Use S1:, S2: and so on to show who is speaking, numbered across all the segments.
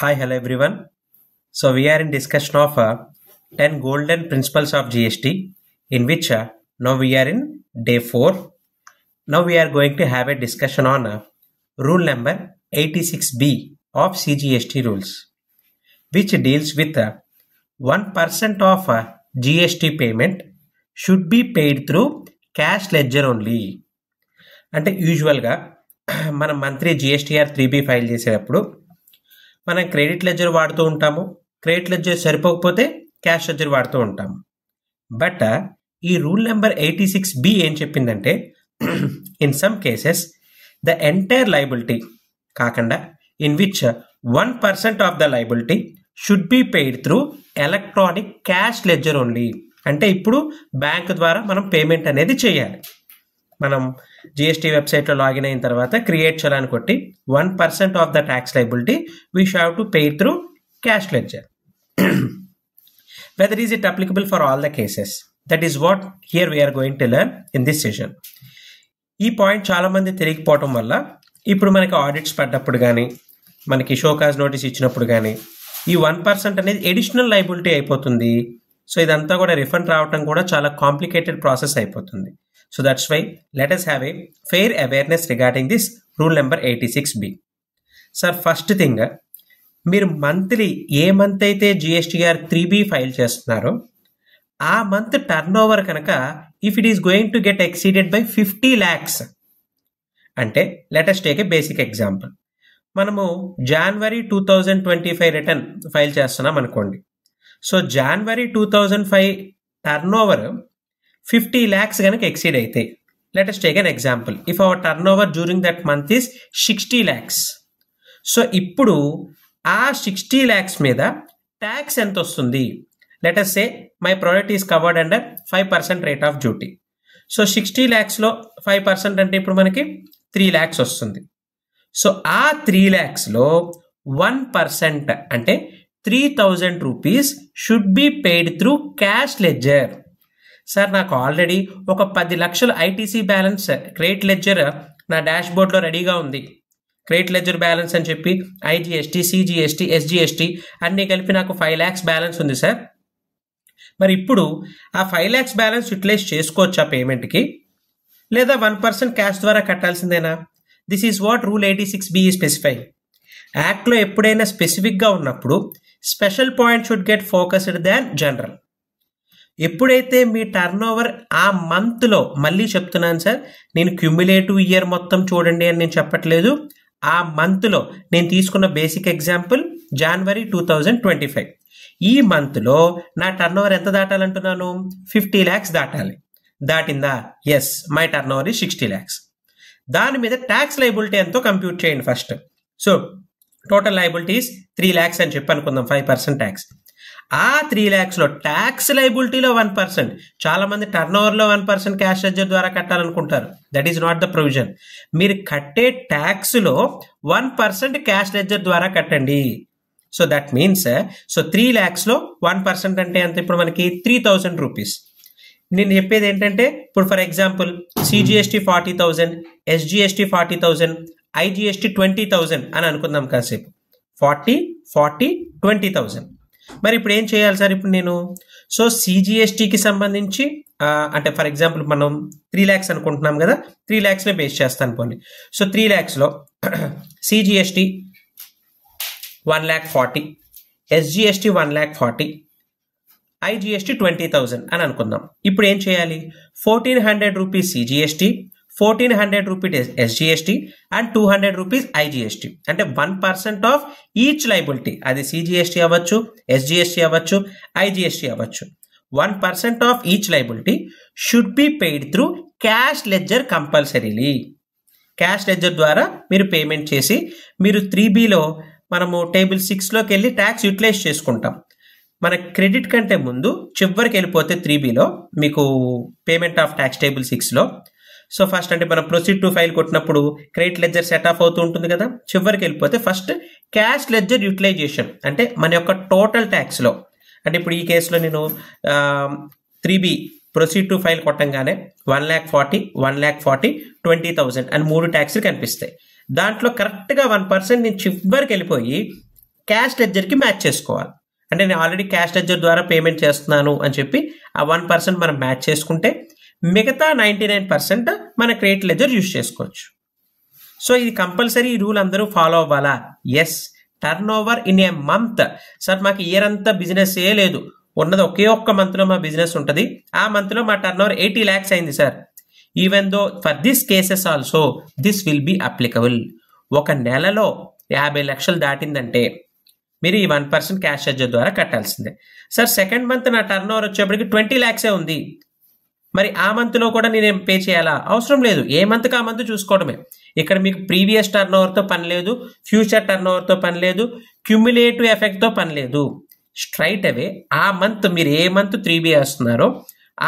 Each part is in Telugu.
S1: Hi, hello everyone. So we are in discussion of 10 golden principles of GST, in which now we are in day 4. Now we are going to have a discussion on rule number 86B of CGST rules, which deals with 1% of GST payment should be paid through cash ledger only. అంటే యూజువల్గా మనం మంత్లీ జిఎస్టీఆర్ 3B ఫైల్ చేసేటప్పుడు మనం క్రెడిట్ లెడ్జర్ వాడుతూ ఉంటాము. క్రెడిట్ లెడ్జర్ సరిపోకపోతే క్యాష్ లెడ్జర్ వాడుతూ ఉంటాము. బట్ ఈ రూల్ నెంబర్ 86B ఏం చెప్పిందంటే in some cases the entire liability కాకుండా in which 1% of the liability should be paid through electronic cash ledger only. అంటే ఇప్పుడు బ్యాంక్ ద్వారా మనం పేమెంట్ అనేది చేయాలి. మనం జిఎస్టీ వెబ్సైట్లో లాగిన్ అయిన తర్వాత క్రియేట్ చలాన్ కొట్టి 1% of the tax liability we should have to pay through cash ledger. Whether is it applicable for all the cases? That is what here we are going to learn in this session. ఈ పాయింట్ చాలా మంది తెలియకపోవటం వల్ల ఇప్పుడు మనకి ఆడిట్స్ పడ్డప్పుడు కానీ మనకి షోకాజ్ నోటీస్ ఇచ్చినప్పుడు కానీ ఈ 1% అనేది ఎడిషనల్ లయబిలిటీ అయిపోతుంది. సో ఇదంతా కూడా రిఫండ్ రావటం కూడా చాలా కాంప్లికేటెడ్ ప్రాసెస్ అయిపోతుంది. So that's why let us have a fair awareness regarding this rule number 86B. Sir, first thing, మీరు మంత్లీ ఏ మంత్ అయితే జిఎస్టీఆర్ 3B ఫైల్ చేస్తున్నారో ఆ మంత్ టర్న్ ఓవర్ కనుక if it is going to get exceeded by 50 lakhs అంటే let us take a basic example. మనము January 2025 రిటర్న్ ఫైల్ చేస్తున్నాం అనుకోండి. So January 2005 turn over 50 lakhs కనుక ఎక్సీడ్ అయితే let us take an example. If hour turn over during that month is 60 lakhs. So ఇప్పుడు ఆ 60 lakhs మీద ట్యాక్స్ ఎంత వస్తుంది? Let us say my product is covered under 5% rate of duty. So 60 lakhsలో 5% అంటే ఇప్పుడు మనకి 3 lakhs వస్తుంది. సో ఆ 3 lakhsలో 1% అంటే 3000 rupees should be paid through cash ledger. Sir, నాకు ఆల్రెడీ ఒక 10 లక్షల ఐటీసీ బ్యాలెన్స్ క్రెడిట్ లెడ్జర్ నా డాష్ బోర్డ్లో రెడీగా ఉంది. క్రెడిట్ లెడ్జర్ బ్యాలెన్స్ అని చెప్పి ఐజిఎస్టీ, సిజిఎస్టీ, ఎస్జిఎస్టీ అన్నీ కలిపి నాకు 5 lakhs బ్యాలెన్స్ ఉంది సార్. మరి ఇప్పుడు ఆ 5 lakhs బ్యాలెన్స్ యూటిలైజ్ చేసుకోవచ్చా పేమెంట్కి, లేదా 1% క్యాష్ ద్వారా కట్టాల్సిందేనా? This is what rule 86B specify. యాక్ట్లో ఎప్పుడైనా స్పెసిఫిక్గా ఉన్నప్పుడు special point should get focused than general. ఎప్పుడైతే మీ టర్న్ ఓవర్ ఆ మంత్లో, మళ్ళీ చెప్తున్నాను సార్, నేను క్యుములేటివ్ ఇయర్ మొత్తం చూడండి అని నేను చెప్పట్లేదు. ఆ మంత్లో నేను తీసుకున్న బేసిక్ ఎగ్జాంపుల్ January 2025. ఈ మంత్లో నా టర్న్ ఓవర్ ఎంత దాటాలంటున్నాను? 50 lakhs దాటాలి. దాటిందా? Yes, my turnover is 60 lakhs. దాని మీద ట్యాక్స్ లయబిలిటీ ఎంతో కంప్యూట్ చేయండి first. So total liabilities 3 lakhs అని చెప్పి అనుకుందాం, 5% ట్యాక్స్. ఆ 3 lakhsలో ట్యాక్స్ లయబిలిటీలో 1%. చాలా మంది టర్న్ ఓవర్లో 1% క్యాష్ లెడ్జర్ ద్వారా కట్టాలనుకుంటారు. That is not the provision. మీరు కట్టే ట్యాక్స్లో 1% క్యాష్ లెడ్జర్ ద్వారా కట్టండి. సో దట్ మీన్స్ 3 lakhsలో 1% అంటే ఎంత? ఇప్పుడు మనకి 3000 rupees. నేను చెప్పేది ఏంటంటే, ఇప్పుడు for example CGST 40,000, SGST 40,000, IGST 20,000 అని అనుకుందాం కాసేపు. 40, 40, 20,000. మరి ఇప్పుడు ఏం చేయాలి సార్? ఇప్పుడు నేను సో సిజిఎస్టీకి సంబంధించి అంటే ఫర్ ఎగ్జాంపుల్ మనం 3 lakhs అనుకుంటున్నాం కదా, 3 lakhsనే బేస్ చేస్తాను పోనీ. సో 3 lakhsలో సిజిఎస్టీ 1,40,000, ఎస్జిఎస్టీ 1,40,000, ఐజిఎస్టీ 20,000 అని అనుకుందాం. ఇప్పుడు ఏం చేయాలి? 1,400 rupees CGST, 1,400 rupees SGST and 200 rupees IGST. అంటే 1% ఆఫ్ ఈచ్ లయబిలిటీ, అది సిజిఎస్టీ అవ్వచ్చు, ఎస్జిఎస్టీ అవ్వచ్చు, ఐజిఎస్టీ అవ్వచ్చు. 1% of each liability should be paid through cash ledger compulsorily. Cash ledger ద్వారా మీరు పేమెంట్ చేసి, మీరు 3Bలో మనము టేబుల్ 6లోకి వెళ్ళి ట్యాక్స్ యూటిలైజ్ చేసుకుంటాం. మన క్రెడిట్ కంటే ముందు చివరికి వెళ్ళిపోతే 3Bలో మీకు పేమెంట్ ఆఫ్ ట్యాక్స్ టేబుల్ 6లో. సో ఫస్ట్ అంటే మనం ప్రొసీడ్ టు ఫైల్ కొట్టినప్పుడు క్రెడిట్ లెడ్జర్ సెట్ ఆఫ్ అవుతూ ఉంటుంది కదా, చివరికి వెళ్ళిపోతే ఫస్ట్ క్యాష్ లెడ్జర్ యూటిలైజేషన్ అంటే మన యొక్క టోటల్ ట్యాక్స్లో. అంటే ఇప్పుడు ఈ కేసులో నేను 3B ప్రొసీడ్ టు ఫైల్ కొట్టంగానే 1,40,000, 1,40,000, 20,000 అని 3 ట్యాక్స్లు కనిపిస్తాయి. దాంట్లో కరెక్ట్గా 1% నేను చివరికి వెళ్ళిపోయి క్యాష్ లెడ్జర్కి మ్యాచ్ చేసుకోవాలి. అంటే నేను ఆల్రెడీ క్యాష్ లెడ్జర్ ద్వారా పేమెంట్ చేస్తున్నాను అని చెప్పి ఆ 1% మనం మ్యాచ్ చేసుకుంటే మిగతా 99% మన క్రెడిట్ లెడ్జర్ యూజ్ చేసుకోవచ్చు. సో ఇది కంపల్సరీ ఈ రూల్ అందరూ ఫాలో అవ్వాలా? Yes. Turn over in a month. Sir మాకు ఇయర్ అంతా బిజినెస్ ఏ లేదు, ఉన్నది ఒకే ఒక్క మంత్లో మా బిజినెస్ ఉంటుంది, ఆ మంత్లో మా టర్న్ ఓవర్ 80 lakhs అయింది sir. Even though for this cases also this will be applicable. ఒక నెలలో 50 లక్షలు దాటిందంటే మీరు ఈ 1% క్యాష్ లెడ్జర్ ద్వారా కట్టాల్సిందే. సార్ సెకండ్ మంత్ నా టర్న్ ఓవర్ వచ్చేప్పటికి 20 lakhs ఉంది, మరి ఆ మంత్లో కూడా నేను పే చేయాలా? అవసరం లేదు, ఏ మంత్కి ఆ మంత్ చూసుకోవడమే. ఇక్కడ మీకు ప్రీవియస్ టర్న్ ఓవర్తో పని లేదు, ఫ్యూచర్ టర్న్ ఓవర్తో పని లేదు, క్యుములేటివ్ ఎఫెక్ట్తో పని లేదు. స్ట్రైట్ అవే ఆ మంత్ మీరు ఏ మంత్ 3B వేస్తున్నారో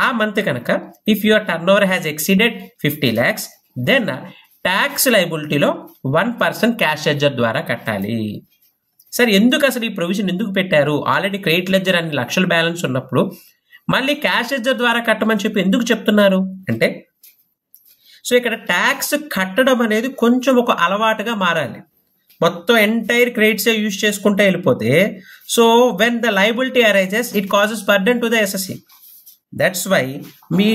S1: ఆ మంత్ కనుక if your turnover has exceeded 50 lakhs then tax లైబిలిటీలో 1% క్యాష్ లెడ్జర్ ద్వారా కట్టాలి. సార్ ఎందుకు అసలు ఈ ప్రొవిజన్ ఎందుకు పెట్టారు? ఆల్రెడీ క్రెడిట్ లెడ్జర్ అన్ని లక్షల బ్యాలెన్స్ ఉన్నప్పుడు మళ్ళీ క్యాష్ లెడ్జర్ ద్వారా కట్టమని చెప్పి ఎందుకు చెప్తున్నారు అంటే, సో ఇక్కడ ట్యాక్స్ కట్టడం అనేది కొంచెం ఒక అలవాటుగా మారాలి. మొత్తం ఎంటైర్ క్రెడిట్స్ యూజ్ చేసుకుంటే వెళ్ళిపోతే so when the liability arises it causes burden to the SSC. That's why మీ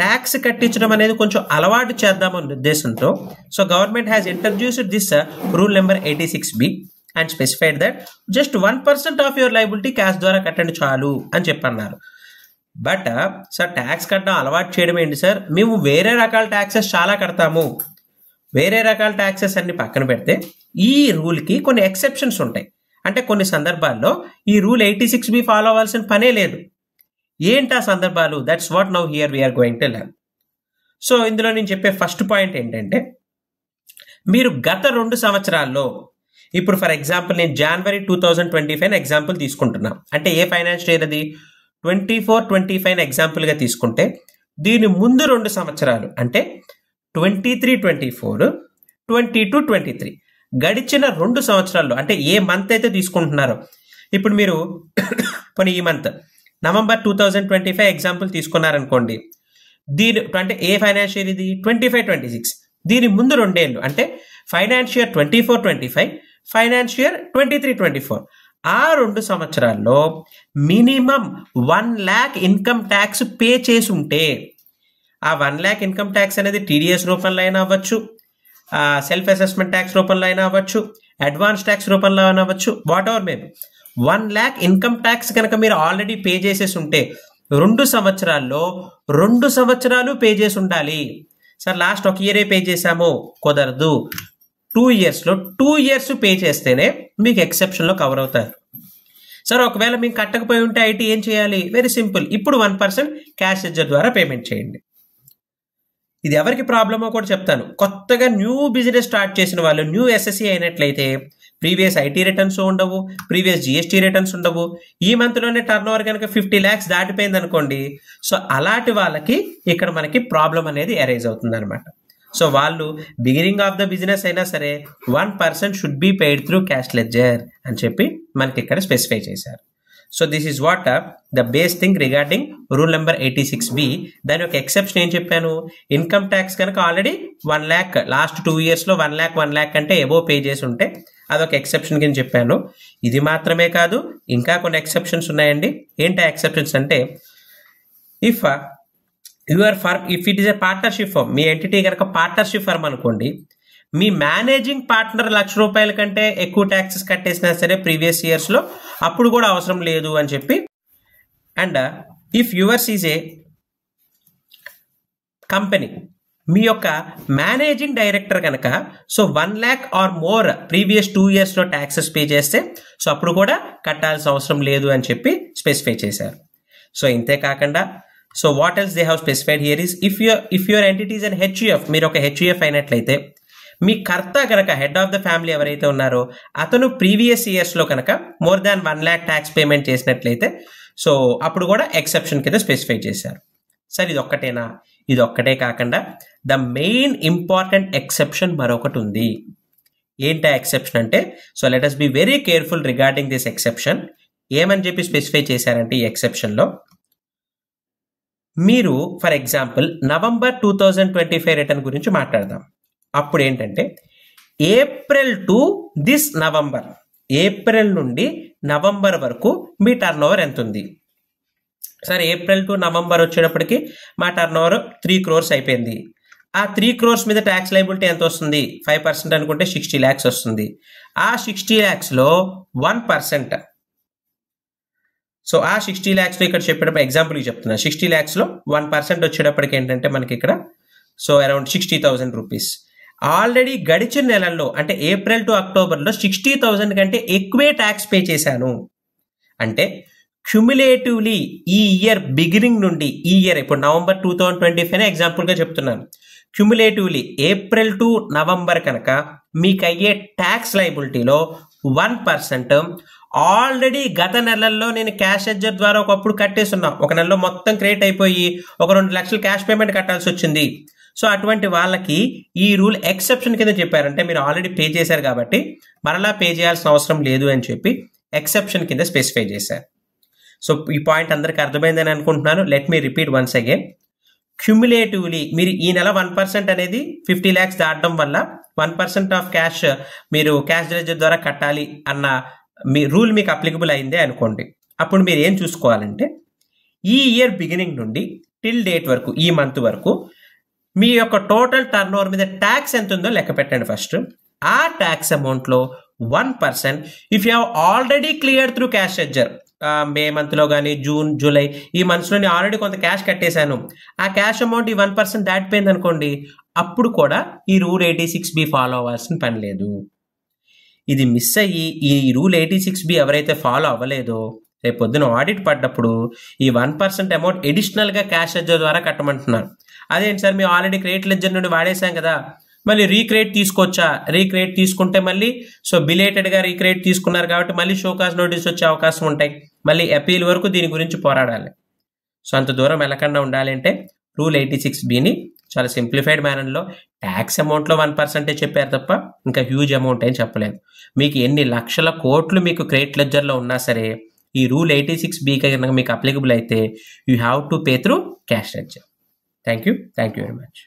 S1: ట్యాక్స్ కట్టించడం అనేది కొంచెం అలవాటు చేద్దామనే ఉద్దేశంతో so government has introduced this rule number 86B and specified that just 1% of your liability cash ద్వారా కట్టండి చాలు అని చెప్పన్నారు. బట్ సార్ ట్యాక్స్ కట్టడం అలవాటు చేయడం ఏంటి సార్? మేము వేరే రకాల ట్యాక్సెస్ చాలా కడతాము. వేరే రకాల ట్యాక్సెస్ అన్ని పక్కన పెడితే ఈ రూల్కి కొన్ని ఎక్సెప్షన్స్ ఉంటాయి. అంటే కొన్ని సందర్భాల్లో ఈ రూల్ 86B ఫాలో అవ్వాల్సిన పనే లేదు. ఏంటి ఆ సందర్భాలు? That's what now here we are going to learn. So ఇందులో నేను చెప్పే ఫస్ట్ పాయింట్ ఏంటంటే, మీరు గత 2 సంవత్సరాల్లో ఇప్పుడు ఫర్ ఎగ్జాంపుల్ నేను January 2025 ఎగ్జాంపుల్ తీసుకుంటున్నా. అంటే ఏ ఫైనాన్షియల్ ఇయర్ అది? 24-25 ఎగ్జాంపుల్గా తీసుకుంటే దీని ముందు 2 సంవత్సరాలు అంటే 23-24, 22-23 గడిచిన 2 సంవత్సరాల్లో అంటే ఏ మంత్ అయితే తీసుకుంటున్నారో, ఇప్పుడు మీరు కొన్ని ఈ మంత్ నవంబర్ 2025 ఎగ్జాంపుల్ తీసుకున్నారనుకోండి, దీని అంటే ఏ ఫైనాన్షియల్ ఇది? 25-26. దీని ముందు 2 ఏళ్ళు అంటే ఫైనాన్షియర్ 24-25, ఫైనాన్షియర్ 23-24. ఆ 2 సంవత్సరాల్లో minimum 1 lakh income tax pay చేసి ఉంటే, ఆ 1 lakh ఇన్కమ్ ట్యాక్స్ అనేది టీడీఎస్ రూపంలో అయినా అవ్వచ్చు, సెల్ఫ్ అసెస్మెంట్ ట్యాక్స్ రూపంలో అయినా అవ్వచ్చు, అడ్వాన్స్ ట్యాక్స్ రూపంలో అయినా అవ్వచ్చు, what ever maybe 1 lakh income tax కనుక మీరు ఆల్రెడీ పే చేసేసి ఉంటే 2 సంవత్సరాల్లో 2 సంవత్సరాలు పే చేసి ఉండాలి. సార్ లాస్ట్ 1 year పే చేసాము, కుదరదు. 2 yearsలో 2 years పే చేస్తేనే మీకు ఎక్సెప్షన్లో కవర్ అవుతారు. సార్ ఒకవేళ మీకు కట్టకపోయి ఉంటే ఐటీ ఏం చేయాలి? వెరీ సింపుల్, ఇప్పుడు 1% క్యాష్ లెడ్జర్ ద్వారా పేమెంట్ చేయండి. ఇది ఎవరికి ప్రాబ్లమో కూడా చెప్తాను. కొత్తగా న్యూ బిజినెస్ స్టార్ట్ చేసిన వాళ్ళు, న్యూ ఎస్ఎస్సి అయినట్లయితే ప్రీవియస్ ఐటీ రిటర్న్స్ ఉండవు, ప్రీవియస్ జిఎస్టీ రిటర్న్స్ ఉండవు. ఈ మంత్లోనే టర్న్ ఓవర్ కనుక 50 lakhs దాటిపోయింది అనుకోండి, సో అలాంటి వాళ్ళకి ఇక్కడ మనకి ప్రాబ్లం అనేది అరైజ్ అవుతుంది అనమాట. సో వాళ్ళు బిగినింగ్ ఆఫ్ ద బిజినెస్ అయినా సరే 1% should be paid through cash ledger అని చెప్పి మనకి ఇక్కడ స్పెసిఫై చేశారు. So this is what the base thing regarding rule number 86B. దాని ఒక ఎక్సెప్షన్ ఏం చెప్పాను? ఇన్కమ్ ట్యాక్స్ కనుక ఆల్రెడీ 1 lakh లాస్ట్ 2 yearsలో 1 lakh అంటే ఎబో పే చేసి ఉంటే అదొక ఎక్సెప్షన్ కింద చెప్పాను. ఇది మాత్రమే కాదు, ఇంకా కొన్ని ఎక్సెప్షన్స్ ఉన్నాయండి. ఏంటి ఎక్సెప్షన్స్ అంటే, if it is a partnership firm, మీ ఎంటిటీ కనుక పార్ట్నర్షిప్ ఫర్మ్ అనుకోండి, మీ మేనేజింగ్ పార్ట్నర్ ₹1,00,000 కంటే ఎక్కువ ట్యాక్సెస్ కట్టేసినా సరే ప్రీవియస్ ఇయర్స్లో అప్పుడు కూడా అవసరం లేదు అని చెప్పి. And if yours is a company, మీ యొక్క మేనేజింగ్ డైరెక్టర్ కనుక so 1 lakh or more previous 2 yearsలో ట్యాక్సెస్ పే చేస్తే సో అప్పుడు కూడా కట్టాల్సిన అవసరం లేదు అని చెప్పి స్పెసిఫై చేశారు. సో ఇంతే కాకుండా so what else they have specified here is if your entity is an HUF, మీరు ఒక హెచ్యుఎఫ్ అయినట్లయితే మీ కర్త కనుక హెడ్ ఆఫ్ ద ఫ్యామిలీ ఎవరైతే ఉన్నారో అతను ప్రీవియస్ ఇయర్స్లో కనుక more than 1 lakh tax payment చేసినట్లయితే సో అప్పుడు కూడా ఎక్సెప్షన్ కింద స్పెసిఫై చేశారు. సార్ ఇది ఒక్కటేనా? ఇది ఒక్కటే కాకుండా ద మెయిన్ ఇంపార్టెంట్ ఎక్సెప్షన్ మరొకటి ఉంది. ఏంటా ఎక్సెప్షన్ అంటే, so let us be very careful regarding this exception. ఏమని చెప్పి స్పెసిఫై చేశారంటే ఈ ఎక్సెప్షన్లో, మీరు ఫర్ ఎగ్జాంపుల్ నవంబర్ 2025 రిటర్న్ గురించి మాట్లాడదాం. అప్పుడు ఏంటంటే April to this November April నుండి నవంబర్ వరకు మీ టర్న్ ఓవర్ ఎంత ఉంది. సరే, ఏప్రిల్ టు నవంబర్ వచ్చేటప్పటికి మా టర్న్ ఓవర్ 3 crores అయిపోయింది. ఆ 3 crores మీద ట్యాక్స్ లైబిలిటీ ఎంత వస్తుంది? 5% అనుకుంటే 60 lakhs వస్తుంది. ఆ 60 lakhsలో 1%. సో ఆ 60 lakhsలో ఇక్కడ చెప్పేటప్పుడు ఎగ్జాంపుల్కి చెప్తున్నా, 60 lakhsలో 1% వచ్చేటప్పటికి ఏంటంటే మనకి ఇక్కడ సో అరౌండ్ 60,000 రూపీస్. ఆల్రెడీ గడిచిన నెలల్లో అంటే ఏప్రిల్ టు అక్టోబర్లో 60,000 కంటే ఎక్కువే ట్యాక్స్ పే చేశాను. అంటే క్యుములేటివ్లీ ఈ ఇయర్ బిగినింగ్ నుండి ఈ ఇయర్ ఇప్పుడు నవంబర్ 2025 ఎగ్జాంపుల్గా చెప్తున్నాను. క్యుములేటివ్లీ ఏప్రిల్ టు నవంబర్ కనుక మీకు అయ్యే ట్యాక్స్ లైబిలిటీలో 1% ఆల్రెడీ గత నెలల్లో నేను క్యాష్ ఎడ్జర్ ద్వారా ఒకప్పుడు కట్టేస్తున్నా. ఒక నెలలో మొత్తం క్రియేట్ అయిపోయి ఒక 2 లక్షలు క్యాష్ పేమెంట్ కట్టాల్సి వచ్చింది. సో అటువంటి వాళ్ళకి ఈ రూల్ ఎక్సెప్షన్ కింద చెప్పారంటే మీరు ఆల్రెడీ పే చేశారు కాబట్టి మరలా పే చేయాల్సిన అవసరం లేదు అని చెప్పి ఎక్సెప్షన్ కింద స్పెసిఫై చేశారు. సో ఈ పాయింట్ అందరికీ అర్థమైందని అనుకుంటున్నాను. Let me repeat once again. Cumulatively మీరు ఈ నెల 1% అనేది 50 lakhs దాటడం వల్ల 1% ఆఫ్ క్యాష్ మీరు క్యాష్ లెడ్జర్ ద్వారా కట్టాలి అన్న మీ రూల్ మీకు అప్లికబుల్ అయిందే అనుకోండి. అప్పుడు మీరు ఏం చూసుకోవాలంటే ఈ ఇయర్ బిగినింగ్ నుండి టిల్ డేట్ వరకు ఈ మంత్ వరకు మీ యొక్క టోటల్ టర్న్ ఓవర్ మీద ట్యాక్స్ ఎంత ఉందో లెక్క పెట్టండి ఫస్ట్. ఆ ట్యాక్స్ అమౌంట్లో 1% if you have already clear through cash ledger, May మంత్లో కానీ జూన్ జూలై ఈ మంత్స్లో నేను ఆల్రెడీ కొంత క్యాష్ కట్టేశాను, ఆ క్యాష్ అమౌంట్ ఈ 1% దాటిపోయింది అనుకోండి, అప్పుడు కూడా ఈ రూల్ 86B ఫాలో అవ్వాల్సిన పని లేదు. ఇది మిస్ అయ్యి ఈ రూల్ 86B ఎవరైతే ఫాలో అవ్వలేదో రేపు పొద్దున ఆడిట్ పడ్డప్పుడు ఈ 1% అమౌంట్ ఎడిషనల్గా క్యాష్ లెడ్జర్ ద్వారా కట్టమంటున్నారు. అదేంటి సార్ మేము ఆల్రెడీ క్రెడిట్ లెడ్జర్ నుండి వాడేసాం కదా, మళ్ళీ రీక్రియేట్ తీసుకోవచ్చా? రీక్రియేట్ తీసుకుంటే మళ్ళీ సో బిలేటెడ్గా రీక్రియేట్ తీసుకున్నారు కాబట్టి మళ్ళీ షోకాస్ నోటీస్ వచ్చే అవకాశం ఉంటాయి. మళ్ళీ అపీల్ వరకు దీని గురించి పోరాడాలి. సో అంత దూరం వెళ్ళకుండా ఉండాలి అంటే రూల్ 86Bని చాలా సింప్లిఫైడ్ మేనర్లో ట్యాక్స్ అమౌంట్లో 1% చెప్పారు తప్ప ఇంకా హ్యూజ్ అమౌంట్ అని చెప్పలేదు. మీకు ఎన్ని లక్షల కోట్లు మీకు క్రెడిట్ లెడ్జర్లో ఉన్నా సరే ఈ రూల్ 86B కనుక మీకు అప్లికబుల్ అయితే you have to pay through cash ledger. Thank you very much.